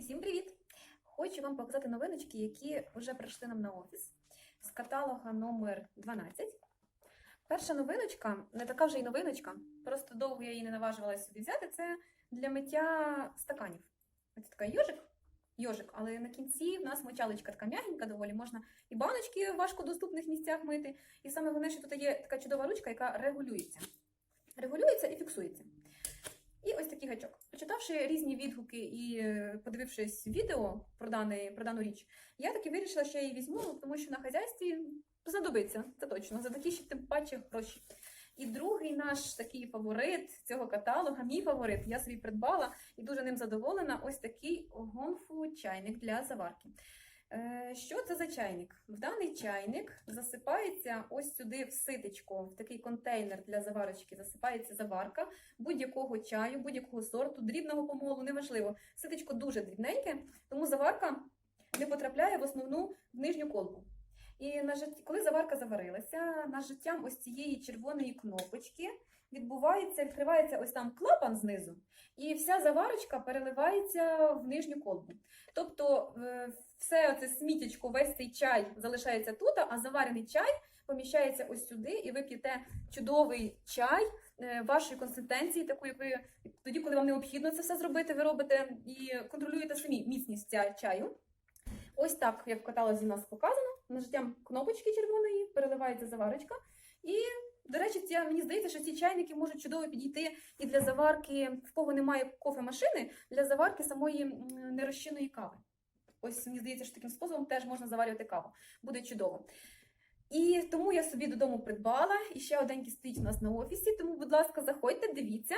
Всім привіт! Хочу вам показати новиночки, які вже прийшли нам на офіс з каталога номер 12. Перша новиночка, не така вже й новиночка, просто довго я її не наважувалася собі взяти, це для миття стаканів. Ось така йожик, але на кінці в нас мочалочка така м'ягенька доволі, можна і баночки в важкодоступних місцях мити. І саме головне, що тут є така чудова ручка, яка регулюється і фіксується. І ось такий гачок. Почитавши різні відгуки і подивившись відео про дану річ, я таки вирішила, що я її візьму, тому що на хазяйстві знадобиться, це точно, за такі ще тим паче гроші. І другий наш такий фаворит цього каталога, мій фаворит, я собі придбала і дуже ним задоволена, ось такий Гонфу чайник для заварки. Що це за чайник? В даний чайник засипається ось сюди в ситечко, в такий контейнер для заварочки, засипається заварка будь-якого чаю, будь-якого сорту, дрібного помолу, неважливо. Ситечко дуже дрібненьке, тому заварка не потрапляє в основну в нижню колбу. І коли заварка заварилася, нажиттям ось цієї червоної кнопочки відкривається ось там клапан знизу, і вся заварочка переливається в нижню колбу. Тобто все це сміттячко, весь цей чай залишається тут, а заварений чай поміщається ось сюди, і ви п'єте чудовий чай вашої консистенції, таку, як ви тоді, коли вам необхідно це все зробити, ви робите і контролюєте самі міцність чаю. Ось так, як в каталозі у нас показано, нажиттям кнопочки червоної переливається заварочка. І, до речі, мені здається, що ці чайники можуть чудово підійти і для заварки, в кого немає кофемашини, для заварки самої нерозчинної кави. Ось, мені здається, що таким способом теж можна заварювати каву. Буде чудово. І тому я собі додому придбала. І ще оденький стоїть у нас на офісі, тому, будь ласка, заходьте, дивіться.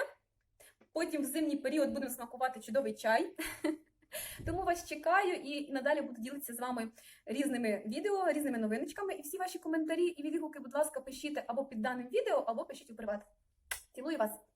Потім в зимній період будемо смакувати чудовий чай. Тому вас чекаю і надалі буду ділитися з вами різними відео, різними новиночками. І всі ваші коментарі і відгуки, будь ласка, пишіть або під даним відео, або пишіть у приват. Цілую вас!